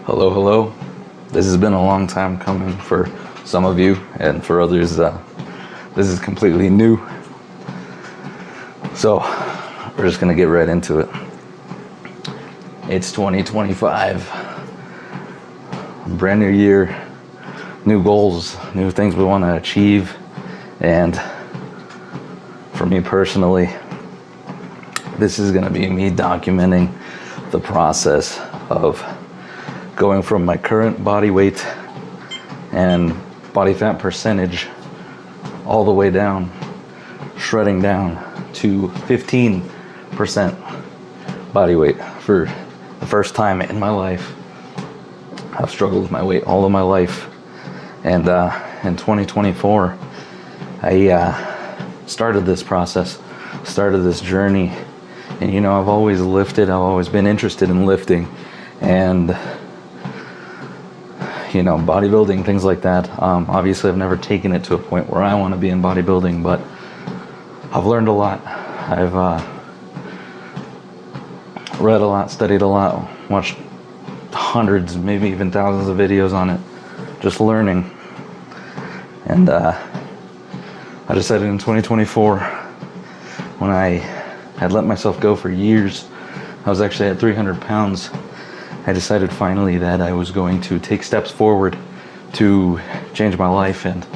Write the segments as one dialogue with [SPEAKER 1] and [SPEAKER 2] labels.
[SPEAKER 1] Hello, hello. This has been a long time coming for some of you, and for others, this is completely new. So, we're just gonna get right into it. It's 2025. Brand new year, new goals, new things we want to achieve, and for me personally, this is gonna be me documenting the process of going from my current body weight and body fat percentage all the way down, shredding down to 15% body weight for the first time in my life. I've struggled with my weight all of my life, and in 2024 I started this process, started this journey. And you know, I've always lifted, I've always been interested in lifting and, you know, bodybuilding, things like that. Obviously, I've never taken it to a point where I want to be in bodybuilding, but I've learned a lot. I've read a lot, studied a lot, watched hundreds, maybe even thousands of videos on it, just learning. And I decided in 2024, when I had let myself go for years, I was actually at 300 pounds. I decided finally that I was going to take steps forward to change my life and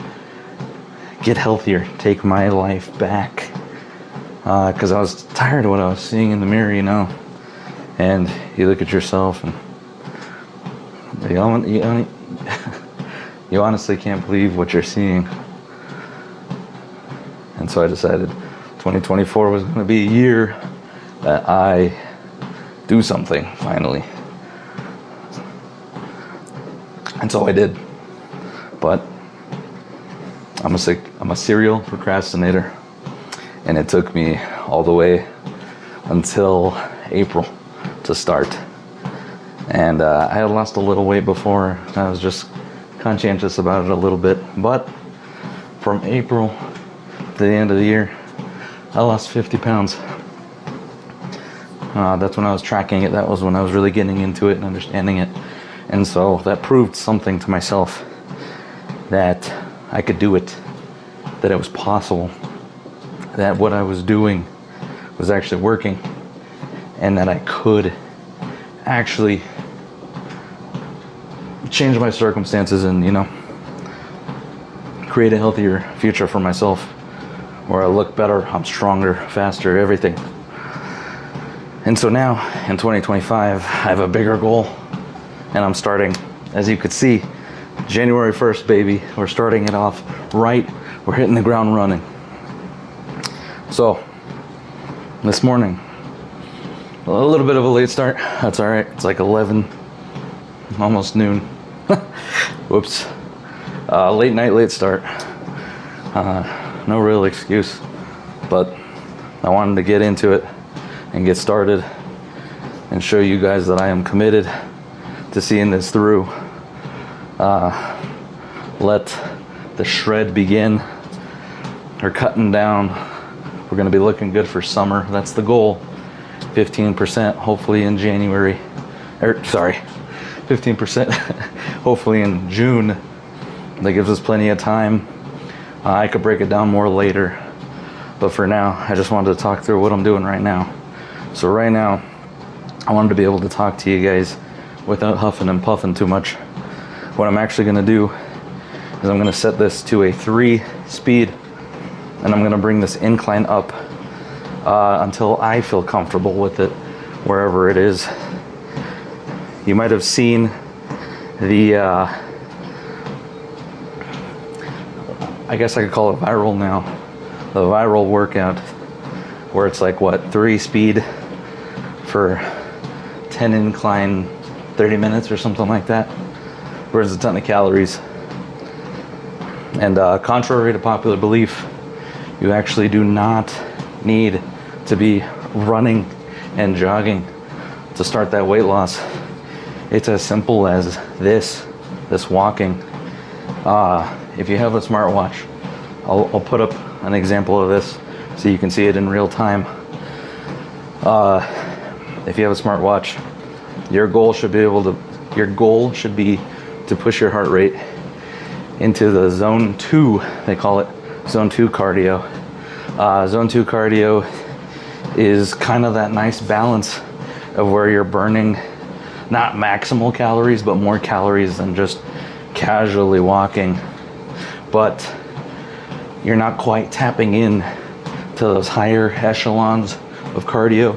[SPEAKER 1] get healthier, take my life back. Because I was tired of what I was seeing in the mirror, you know. And you look at yourself and you honestly can't believe what you're seeing. And so I decided 2024 was going to be a year that I do something finally. And so I did. But I'm a serial procrastinator, and it took me all the way until April to start. And I had lost a little weight before. I was just conscientious about it a little bit. But from April to the end of the year, I lost 50 pounds. That's when I was tracking it. That was when I was really getting into it and understanding it. And so that proved something to myself, that I could do it, that it was possible, that what I was doing was actually working, and that I could actually change my circumstances and, you know, create a healthier future for myself, where I look better, I'm stronger, faster, everything. And so now, in 2025, I have a bigger goal, and I'm starting, as you could see, January 1st, baby. We're starting it off right. We're hitting the ground running. So, this morning, a little bit of a late start. That's all right. It's like 11, almost noon. Whoops. Late night, late start. No real excuse, but I wanted to get into it and get started and show you guys that I am committed to seeing this through. Let the shred begin. We're cutting down. We're going to be looking good for summer. That's the goal. 15% hopefully in January. 15% hopefully in June. That gives us plenty of time. I could break it down more later, but for now, I just wanted to talk through what I'm doing right now. So right now, I wanted to be able to talk to you guys without huffing and puffing too much. What I'm actually gonna do is I'm gonna set this to a 3 speed, and I'm gonna bring this incline up until I feel comfortable with it, wherever it is. You might have seen the, I guess I could call it viral now, the viral workout, where it's like, what, 3 speed for 10 incline, 30 minutes or something like that. Burns a ton of calories. And contrary to popular belief, you actually do not need to be running and jogging to start that weight loss. It's as simple as this walking. If you have a smartwatch, I'll put up an example of this so you can see it in real time. If you have a smartwatch, your goal should be able to your goal should be to push your heart rate into the zone 2, they call it zone 2 cardio. Zone 2 cardio is kind of that nice balance of where you're burning not maximal calories, but more calories than just casually walking. But you're not quite tapping in to those higher echelons of cardio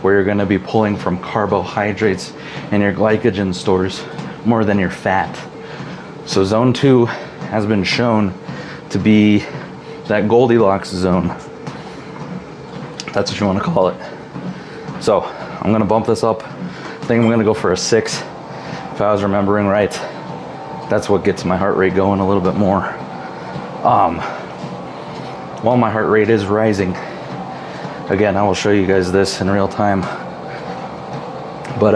[SPEAKER 1] where you're going to be pulling from carbohydrates and your glycogen stores more than your fat. So zone 2 has been shown to be that Goldilocks zone. That's what you want to call it. So I'm going to bump this up. I think I'm going to go for a 6 if I was remembering right. That's what gets my heart rate going a little bit more. While my heart rate is rising, again, I will show you guys this in real time. But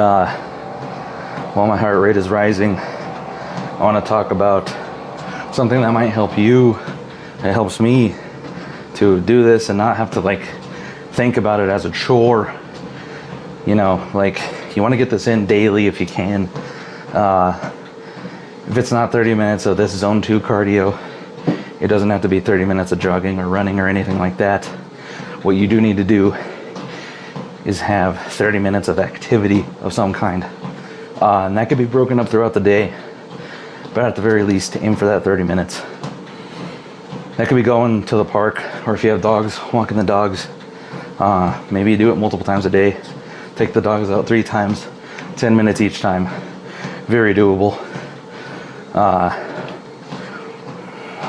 [SPEAKER 1] while my heart rate is rising, I want to talk about something that might help you. It helps me to do this and not have to like think about it as a chore. You know, like you want to get this in daily if you can. If it's not 30 minutes of this zone 2 cardio, it doesn't have to be 30 minutes of jogging or running or anything like that. What you do need to do is have 30 minutes of activity of some kind. And that could be broken up throughout the day, but at the very least, aim for that 30 minutes. That could be going to the park, or if you have dogs, walking the dogs. Maybe you do it multiple times a day. Take the dogs out 3 times, 10 minutes each time. Very doable.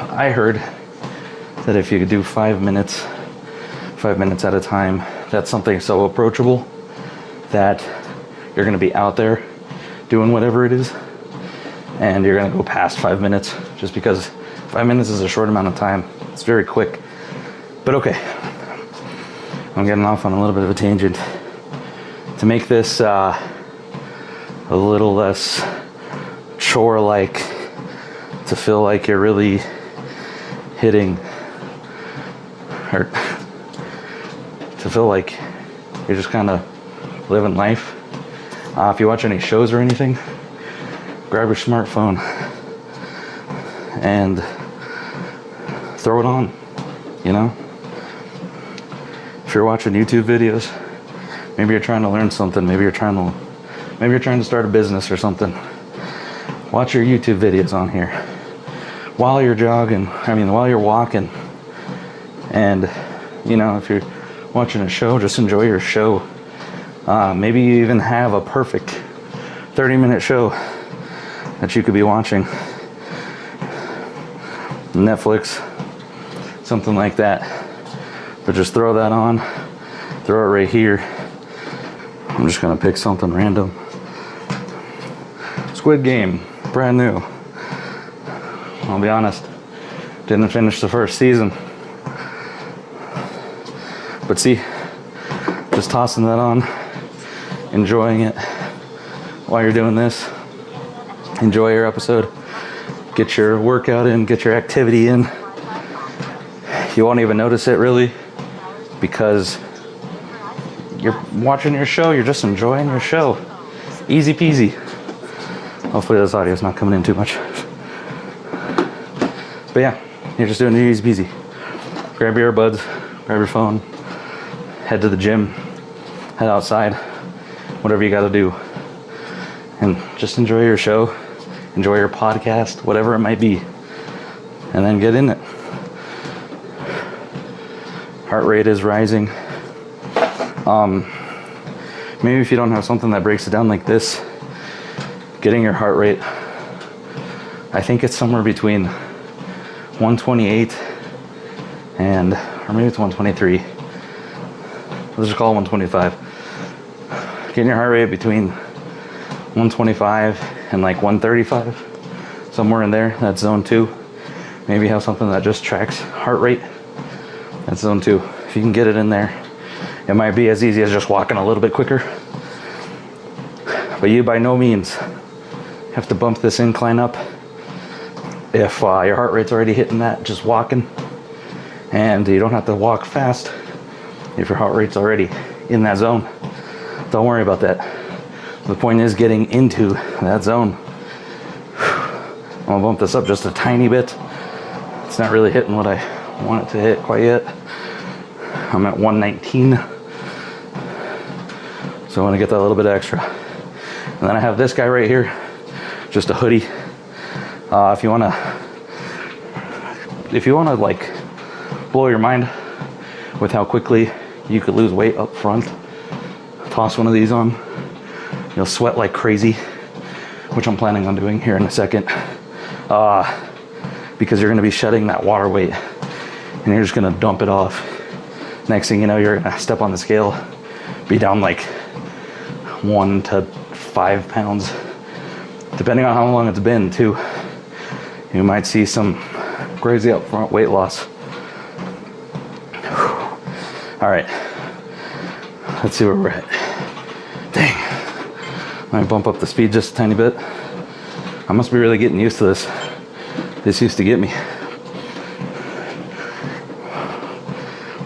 [SPEAKER 1] I heard that if you could do 5 minutes at a time, that's something so approachable that you're going to be out there doing whatever it is, and you're going to go past 5 minutes just because 5 minutes is a short amount of time. It's very quick. But okay, I'm getting off on a little bit of a tangent. To make this a little less chore-like, to feel like you're really hitting, or to feel like you're just kind of living life. If you watch any shows or anything, grab your smartphone and throw it on, you know? If you're watching YouTube videos, maybe you're trying to learn something, maybe you're trying to start a business or something. Watch your YouTube videos on here while you're jogging, while you're walking. And, you know, if you're watching a show, just enjoy your show. Maybe you even have a perfect 30-minute show that you could be watching. Netflix, something like that. But just throw that on, throw it right here. I'm just gonna pick something random. Squid Game, brand new. I'll be honest, didn't finish the first season. But see, just tossing that on, enjoying it while you're doing this. Enjoy your episode. Get your workout in, get your activity in. You won't even notice it really because you're watching your show, you're just enjoying your show. Easy peasy. Hopefully this audio is not coming in too much. But yeah, you're just doing it easy peasy. Grab your earbuds, grab your phone, head to the gym, head outside, whatever you gotta do. And just enjoy your show, enjoy your podcast, whatever it might be. And then get in it. Heart rate is rising. Maybe if you don't have something that breaks it down like this, getting your heart rate, I think it's somewhere between 128 and, or maybe it's 123. Let's just call it 125. Getting your heart rate between 125 and like 135, somewhere in there. That's zone 2. Maybe have something that just tracks heart rate. That's zone 2. If you can get it in there, it might be as easy as just walking a little bit quicker. But you by no means have to bump this incline up. If your heart rate's already hitting that, just walking. And you don't have to walk fast if your heart rate's already in that zone. Don't worry about that. The point is getting into that zone. I'm gonna bump this up just a tiny bit. It's not really hitting what I want it to hit quite yet. I'm at 119. So I want to get that little bit extra. And then I have this guy right here, just a hoodie. If you wanna like blow your mind with how quickly you could lose weight up front, toss one of these on. You'll sweat like crazy, which I'm planning on doing here in a second. Because you're gonna be shedding that water weight and you're just gonna dump it off. Next thing you know, you're gonna step on the scale, be down like 1 to 5 pounds, depending on how long it's been too. You might see some crazy upfront weight loss. All right, let's see where we're at. Dang, let me bump up the speed just a tiny bit. I must be really getting used to this. This used to get me.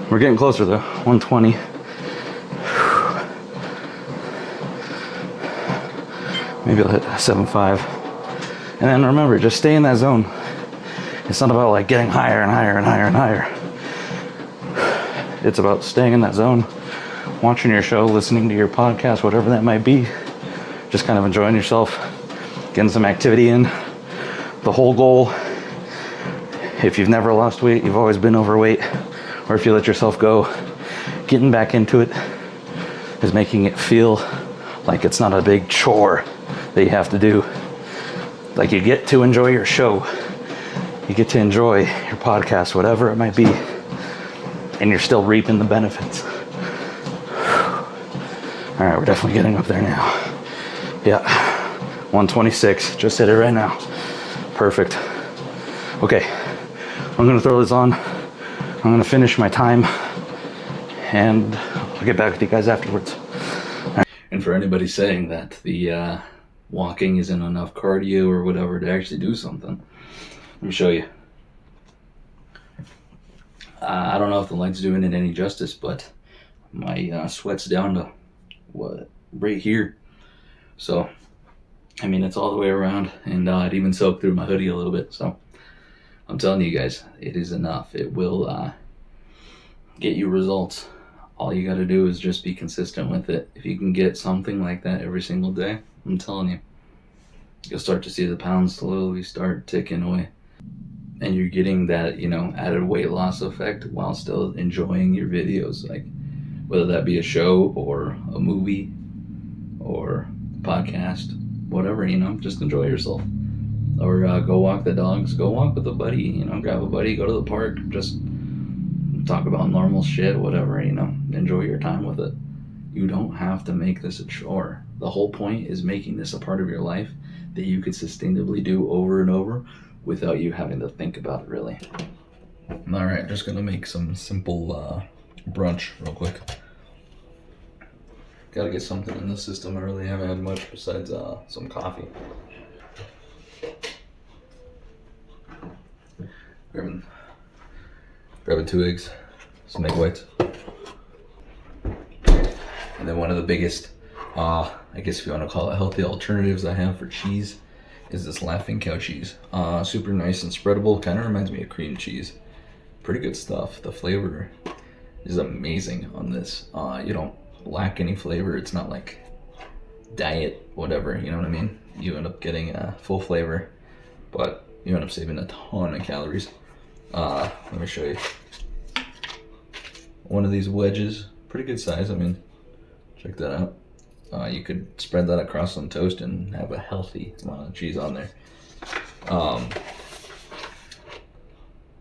[SPEAKER 1] We're getting closer though, 120. Maybe I'll hit 7.5. And then remember, just stay in that zone. It's not about like getting higher and higher and higher and higher. It's about staying in that zone, watching your show, listening to your podcast, whatever that might be. Just kind of enjoying yourself, getting some activity in. The whole goal, if you've never lost weight, you've always been overweight, or if you let yourself go, getting back into it is making it feel like it's not a big chore that you have to do. Like you get to enjoy your show, you get to enjoy your podcast, whatever it might be, and you're still reaping the benefits. All right, we're definitely getting up there now. Yeah, 126, just hit it right now. Perfect. Okay, I'm gonna throw this on. I'm gonna finish my time and I'll get back with you guys afterwards. Right. And for anybody saying that the walking isn't enough cardio or whatever to actually do something, let me show you. I don't know if the light's doing it any justice, but my sweat's down to what, right here. So, I mean, it's all the way around, and it even soaked through my hoodie a little bit. So, I'm telling you guys, it is enough. It will get you results. All you got to do is just be consistent with it. If you can get something like that every single day, I'm telling you, you'll start to see the pounds slowly start ticking away. And you're getting that, you know, added weight loss effect while still enjoying your videos. Like, whether that be a show or a movie or podcast, whatever, you know, just enjoy yourself. Or go walk the dogs, go walk with a buddy, you know, grab a buddy, go to the park, just talk about normal shit, whatever, you know, enjoy your time with it. You don't have to make this a chore. The whole point is making this a part of your life that you could sustainably do over and over without you having to think about it, really. All right, just gonna make some simple brunch real quick. Gotta get something in the system. I really haven't had much besides some coffee. Grabbing 2 eggs, some egg whites. And then one of the biggest, I guess if you want to call it healthy alternatives I have for cheese is this Laughing Cow cheese. Super nice and spreadable, kind of reminds me of cream cheese. Pretty good stuff. The flavor is amazing on this. You don't lack any flavor. It's not like diet whatever, you know what I mean? You end up getting a full flavor, but you end up saving a ton of calories. Let me show you. One of these wedges, pretty good size. I mean, check that out. You could spread that across some toast and have a healthy amount of cheese on there.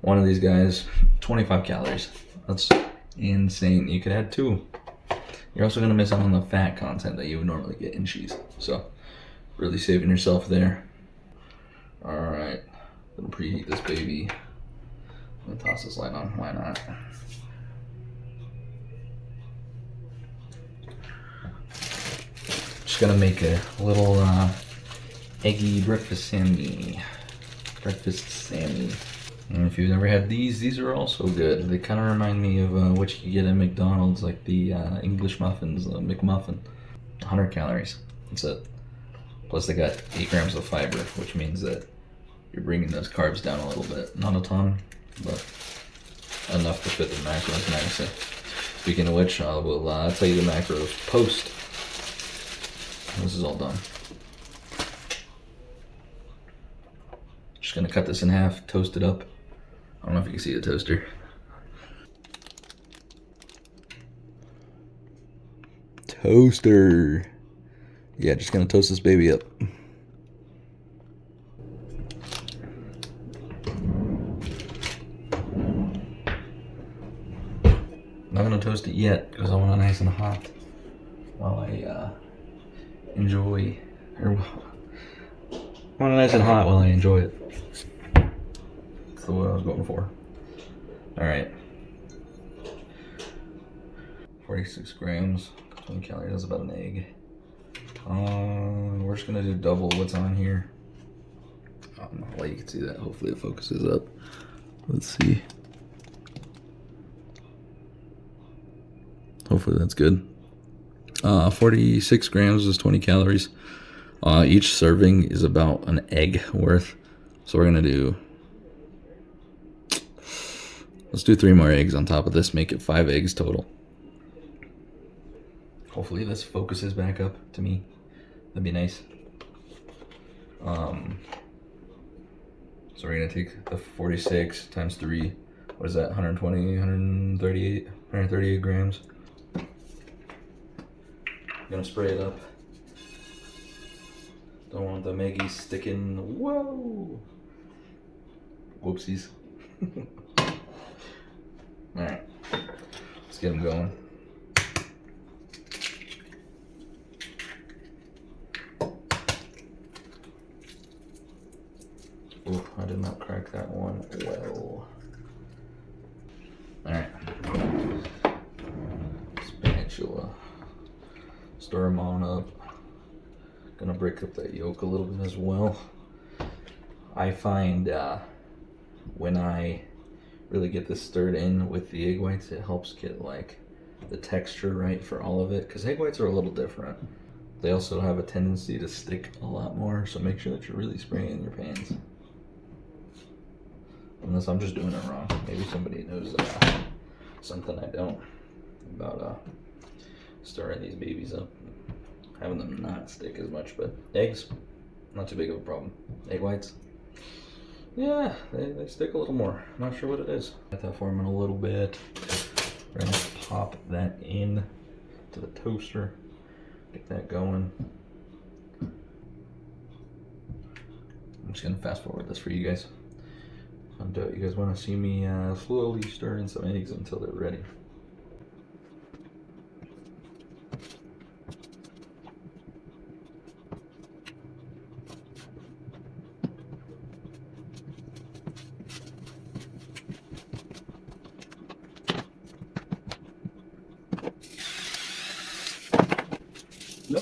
[SPEAKER 1] One of these guys, 25 calories. That's insane. You could add 2. You're also gonna miss out on the fat content that you would normally get in cheese. So, really saving yourself there. All right, gonna preheat this baby. I'm gonna toss this light on, why not? Just gonna make a little eggy breakfast Sammy. And if you've never had these are also good. They kind of remind me of what you get at McDonald's, like the English muffins, the McMuffin. 100 calories. That's it. Plus they got 8 grams of fiber, which means that you're bringing those carbs down a little bit. Not a ton, but enough to fit the macros nicely. Speaking of which, I will tell you the macros post this is all done. Just gonna cut this in half, toast it up. I don't know if you can see the toaster. Toaster. Yeah, just gonna toast this baby up. Not gonna toast it yet because I want it nice and hot while I enjoy. Or want it nice and hot while I enjoy it. That's the what I was going for. All right. 46 grams, 20 calories. That's about an egg. We're just gonna do double what's on here. I don't know why you can see that. Hopefully it focuses up. Let's see. Hopefully that's good. 46 grams is 20 calories. Each serving is about an egg worth. So we're gonna do, let's do 3 more eggs on top of this, make it 5 eggs total. Hopefully this focuses back up to me. That'd be nice. So we're gonna take the 46 times 3. What is that? 120, 138 grams. Gonna spray it up. Don't want the Maggie sticking. Whoa! Whoopsies. Alright. Let's get them going. Oh, I did not crack that one well. Alright. Spatula. Stir them on up. Gonna break up that yolk a little bit as well. I find when I really get this stirred in with the egg whites, it helps get like the texture right for all of it, because egg whites are a little different. They also have a tendency to stick a lot more, so make sure that you're really spraying in your pans. Unless I'm just doing it wrong. Maybe somebody knows something I don't about stirring these babies up. Having them not stick as much, but eggs, not too big of a problem. Egg whites, yeah, they stick a little more. Not sure what it is. Let that form in a little bit. We're gonna pop that in to the toaster. Get that going. I'm just gonna fast forward this for you guys. And you guys want to see me slowly stir in some eggs until they're ready. No.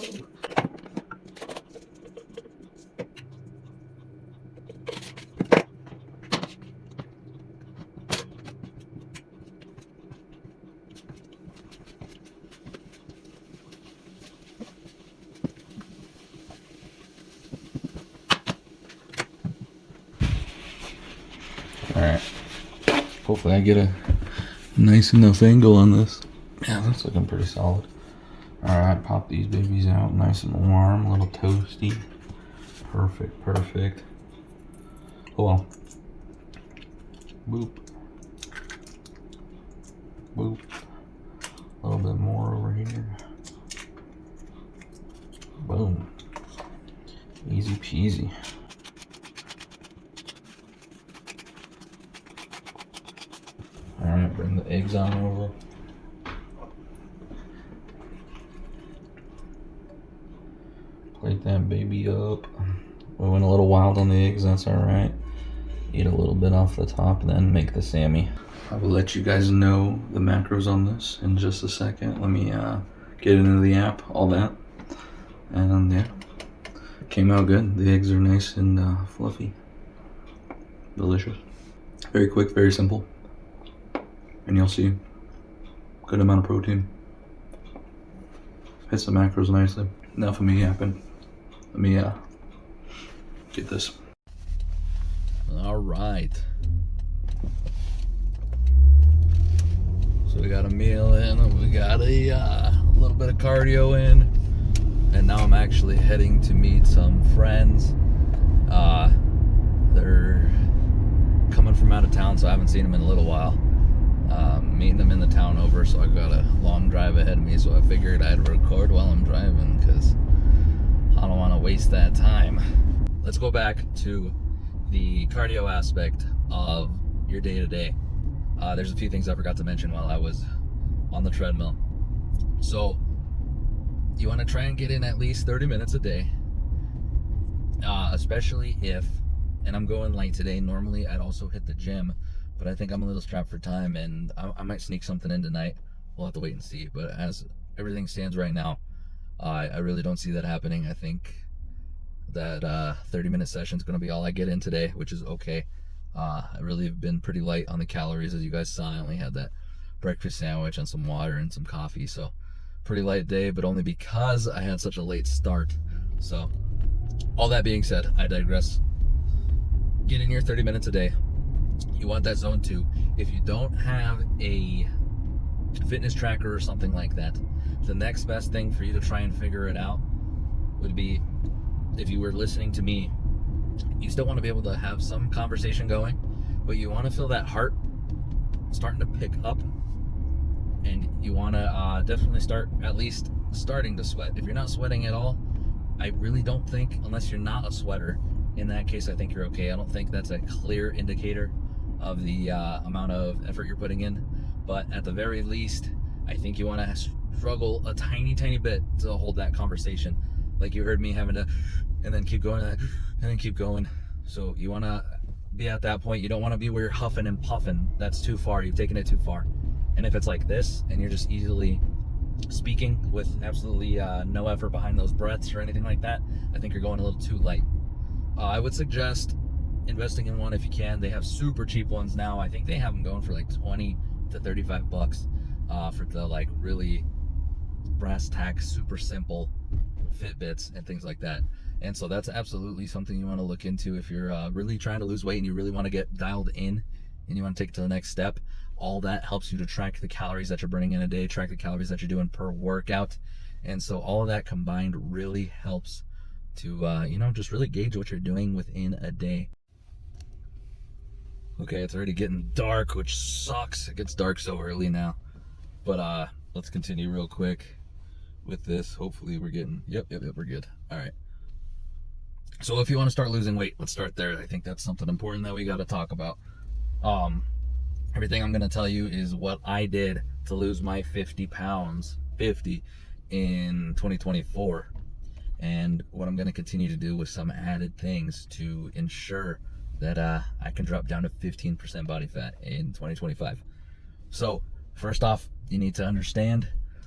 [SPEAKER 1] All right. Hopefully I get a nice enough angle on this. Yeah, that's looking pretty solid. Alright, pop these babies out nice and warm, a little toasty. Perfect, perfect. Oh well. Boop. Boop. A little bit more over here. Boom. Easy peasy. Alright, bring the eggs on over. Plate that baby up. We went a little wild on the eggs, that's alright. Eat a little bit off the top, then make the Sammy. I will let you guys know the macros on this in just a second. Let me get into the app, all that. And yeah, came out good. The eggs are nice and fluffy. Delicious. Very quick, very simple. And you'll see good amount of protein. Hits the macros nicely. enough of me yapping. Let me get this. All right. So we got a meal in, we got a little bit of cardio in, and now I'm actually heading to meet some friends. They're coming from out of town, so I haven't seen them in a little while. Meeting them in the town over, so I've got a long drive ahead of me, so I figured I'd record while I'm driving because I don't want to waste that time. Let's go back to the cardio aspect of your day-to-day. There's a few things I forgot to mention while I was on the treadmill. So you want to try and get in at least 30 minutes a day, especially if, and I'm going late today. Normally I'd also hit the gym, but I think I'm a little strapped for time, and I might sneak something in tonight. We'll have to wait and see. But as everything stands right now, I really don't see that happening. I think that 30-minute session is going to be all I get in today, which is okay. I really have been pretty light on the calories, as you guys saw. I only had that breakfast sandwich and some water and some coffee, so pretty light day, but only because I had such a late start. So all that being said, I digress. Get in your 30 minutes a day. You want that zone 2. If you don't have a fitness tracker or something like that, the next best thing for you to try and figure it out would be, if you were listening to me, you still want to be able to have some conversation going, but you want to feel that heart starting to pick up, and you want to definitely start at least starting to sweat. If you're not sweating at all, I really don't think, unless you're not a sweater, in that case I think you're okay. I don't think that's a clear indicator of the amount of effort you're putting in, but at the very least I think you want to struggle a tiny bit to hold that conversation, like you heard me having to, and then keep going, and then keep going. So you want to be at that point. You don't want to be where you're huffing and puffing. That's too far. You've taken it too far. And if it's like this and you're just easily speaking with absolutely no effort behind those breaths or anything like that, I think you're going a little too light. I would suggest investing in one if you can. They have super cheap ones now. I think they have them going for like 20 to 35 bucks for the like really brass tack, super simple Fitbits and things like that. And so that's absolutely something you want to look into if you're really trying to lose weight and you really want to get dialed in and you want to take it to the next step. All that helps you to track the calories that you're burning in a day, track the calories that you're doing per workout. And so all of that combined really helps to, just really gauge what you're doing within a day. Okay, it's already getting dark, which sucks. It gets dark so early now. But let's continue real quick with this. Hopefully we're getting, yep, we're good. All right. So if you want to start losing weight, let's start there. I think that's something important that we got to talk about. Everything I'm going to tell you is what I did to lose my 50 pounds, 50 in 2024. And what I'm going to continue to do with some added things to ensure that I can drop down to 15% body fat in 2025. So first off, you need to understand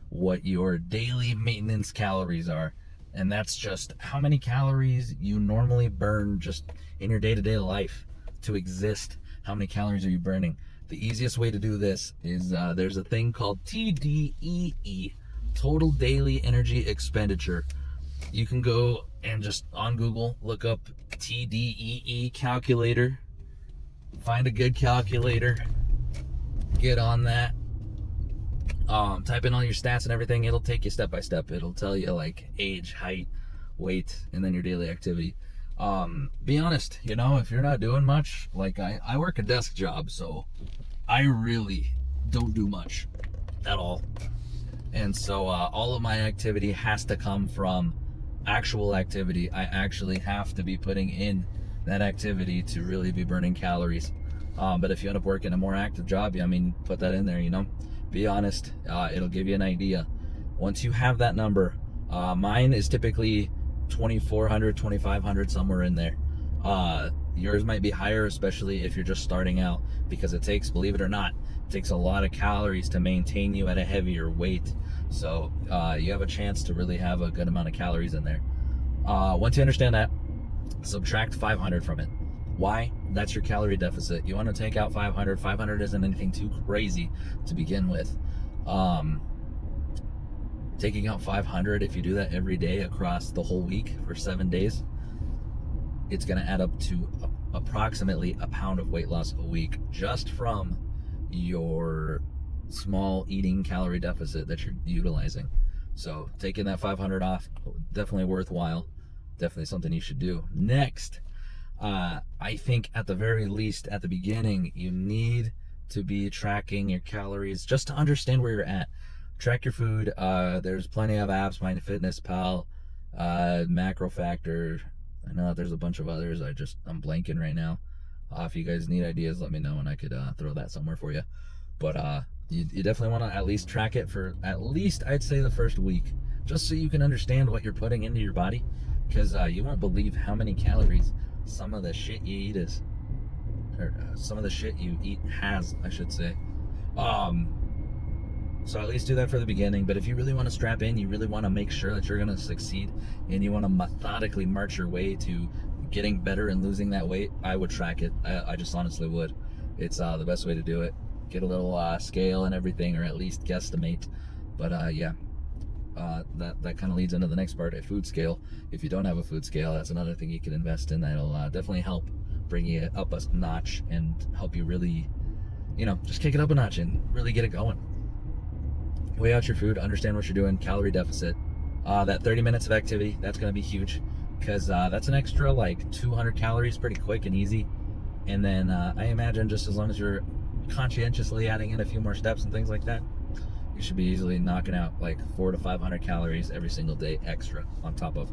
[SPEAKER 1] what your daily maintenance calories are. And that's just how many calories you normally burn just in your day-to-day life to exist. How many calories are you burning? The easiest way to do this is there's a thing called TDEE, Total Daily Energy Expenditure. You can go and just on Google look up TDEE calculator, find a good calculator, get on that, type in all your stats and everything. It'll take you step by step. It'll tell you like age, height, weight, and then your daily activity. Be honest, if you're not doing much, like I work a desk job, so I really don't do much at all. And so all of my activity has to come from actual activity. I actually have to be putting in that activity to really be burning calories. But if you end up working a more active job, put that in there, be honest. It'll give you an idea. Once you have that number, mine is typically 2,400, 2,500, somewhere in there. Yours might be higher, especially if you're just starting out, because it takes, believe it or not, it takes a lot of calories to maintain you at a heavier weight. So you have a chance to really have a good amount of calories in there. Once you understand that, subtract 500 from it. Why? That's your calorie deficit. You want to take out 500. 500 isn't anything too crazy to begin with. taking out 500, if you do that every day across the whole week for 7 days, it's going to add up to approximately a pound of weight loss a week just from your small eating calorie deficit that you're utilizing. So taking that 500 off, definitely worthwhile. Definitely something you should do. Next, I think at the very least at the beginning, you need to be tracking your calories just to understand where you're at. Track your food. There's plenty of apps, MyFitnessPal, Macro Factor. I know that there's a bunch of others. I'm blanking right now. If you guys need ideas, let me know and I could throw that somewhere for you. But you definitely want to at least track it for at least, I'd say, the first week, just so you can understand what you're putting into your body, because you won't believe how many calories some of the shit you eat is, or some of the shit you eat has, I should say. So at least do that for the beginning. But if you really want to strap in, you really want to make sure that you're going to succeed, and you want to methodically march your way to getting better and losing that weight, I would track it. I just honestly would. It's the best way to do it. Get a little scale and everything, or at least guesstimate. But yeah, that kind of leads into the next part, a food scale. If you don't have a food scale, that's another thing you can invest in. That'll definitely help bring you up a notch and help you really, just kick it up a notch and really get it going. Weigh out your food, understand what you're doing, calorie deficit. That 30 minutes of activity, that's going to be huge, because that's an extra like 200 calories pretty quick and easy. And then I imagine just as long as you're conscientiously adding in a few more steps and things like that, you should be easily knocking out like 400 to 500 calories every single day extra on top of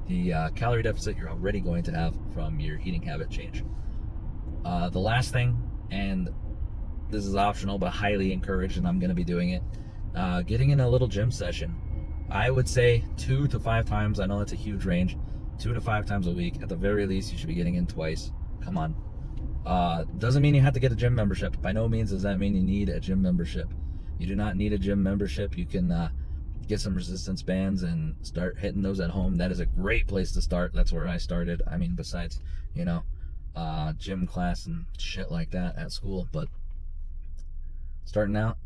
[SPEAKER 1] the calorie deficit you're already going to have from your eating habit change. The last thing, and this is optional but highly encouraged, and I'm going to be doing it, getting in a little gym session. I would say 2 to 5 times. I know that's a huge range. 2 to 5 times a week. At the very least, you should be getting in twice. Come on. Doesn't mean you have to get a gym membership. By no means does that mean you need a gym membership. You do not need a gym membership. You can get some resistance bands and start hitting those at home. That is a great place to start. That's where I started. I mean, besides, gym class and shit like that at school. But starting out,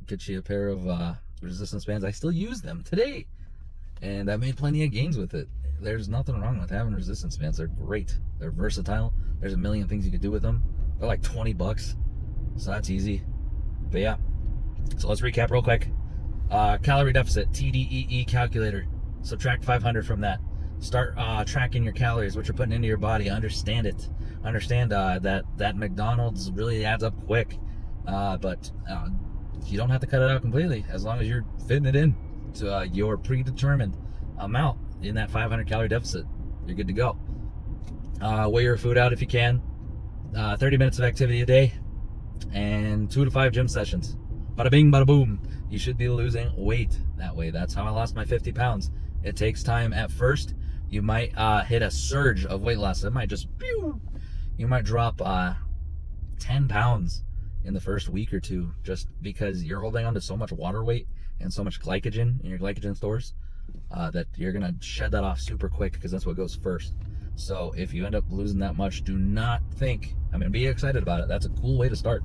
[SPEAKER 1] get you a pair of resistance bands. I still use them today, and I made plenty of gains with it. There's nothing wrong with having resistance bands. They're great. They're versatile. There's a million things you could do with them. They're like $20, so that's easy. But yeah, so let's recap real quick. Calorie deficit, TDEE calculator. Subtract 500 from that. Start tracking your calories, what you're putting into your body. Understand it. Understand that McDonald's really adds up quick, but you don't have to cut it out completely, as long as you're fitting it in to your predetermined amount in that 500 calorie deficit. You're good to go. Weigh your food out if you can. 30 minutes of activity a day, and 2 to 5 gym sessions. Bada bing, bada boom. You should be losing weight that way. That's how I lost my 50 pounds. It takes time at first. You might hit a surge of weight loss. It might just, pew! You might drop 10 pounds in the first week or two, just because you're holding on to so much water weight and so much glycogen in your glycogen stores that you're gonna shed that off super quick, because that's what goes first. So if you end up losing that much, do not think, be excited about it. That's a cool way to start,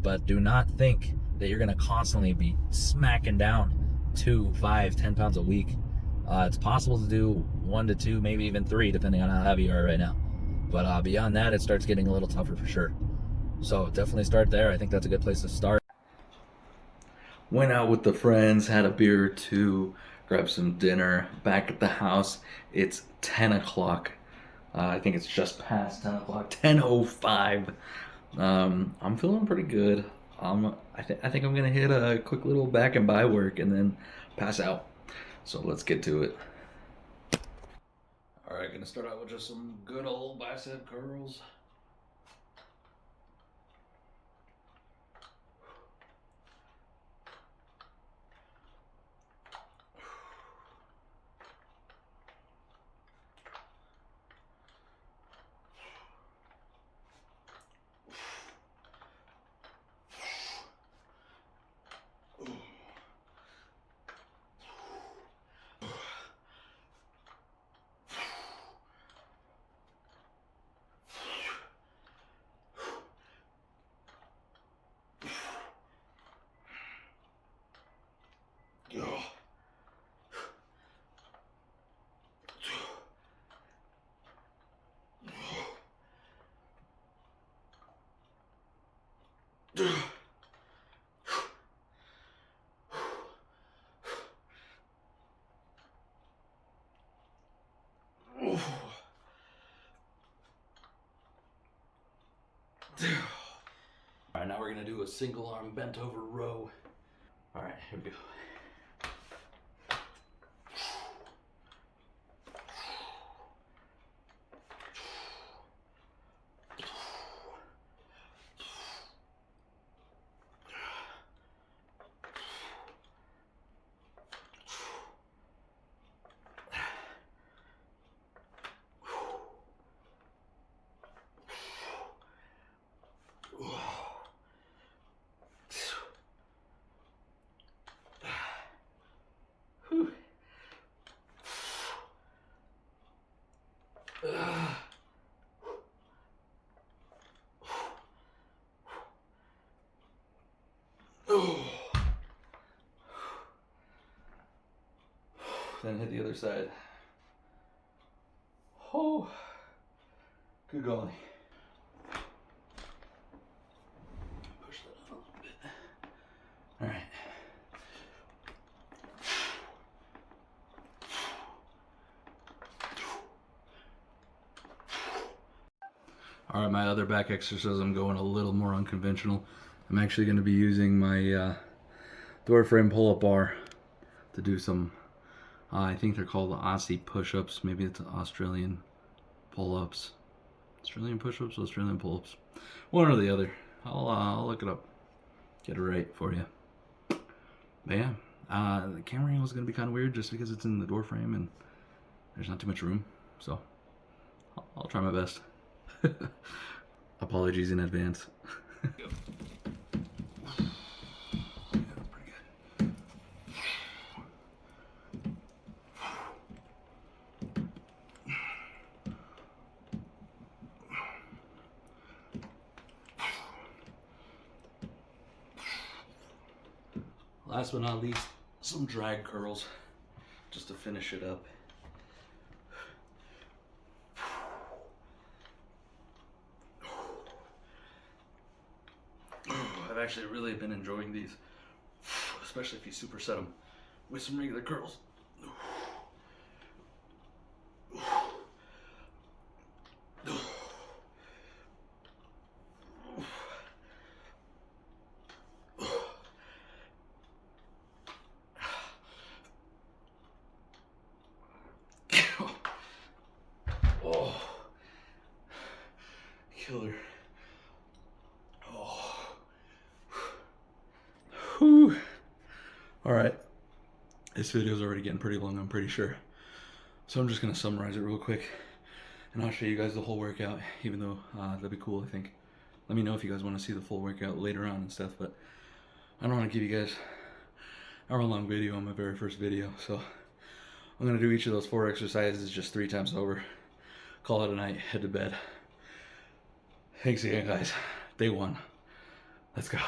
[SPEAKER 1] but do not think that you're gonna constantly be smacking down 2, 5, 10 pounds a week. It's possible to do 1 to 2, maybe even 3, depending on how heavy you are right now. But beyond that, it starts getting a little tougher for sure. So definitely start there. I think that's a good place to start. Went out with the friends, had a beer or two, grabbed some dinner. Back at the house, it's 10 o'clock. I think it's just past 10 o'clock, 10:05. I'm feeling pretty good. I think I'm gonna hit a quick little back and by work and then pass out. So let's get to it. All right, gonna start out with just some good old bicep curls. All right, now we're gonna do a single arm bent over row. All right, here we go. Then hit the other side. Oh, good golly. Push that up a little bit. All right. All right, my other back exercise, I'm going a little more unconventional. I'm actually going to be using my door frame pull-up bar to do some, I think they're called the Aussie push-ups. Maybe it's Australian pull-ups. Australian push-ups, Australian pull-ups. One or the other. I'll look it up. Get it right for you. But yeah, the camera angle is going to be kind of weird just because it's in the door frame and there's not too much room. So I'll try my best. Apologies in advance. Last but not least, some drag curls just to finish it up. I've actually really been enjoying these, especially if you superset them with some regular curls. Oh, killer. Oh. Whew. All right, this video is already getting pretty long, I'm pretty sure. So I'm just gonna summarize it real quick and I'll show you guys the whole workout, even though that'd be cool, I think. Let me know if you guys want to see the full workout later on and stuff, but I don't want to give you guys an hour-long video on my very first video, so I'm gonna do each of those 4 exercises just 3 times over. Call it a night, head to bed. Thanks again, guys. Day 1. Let's go.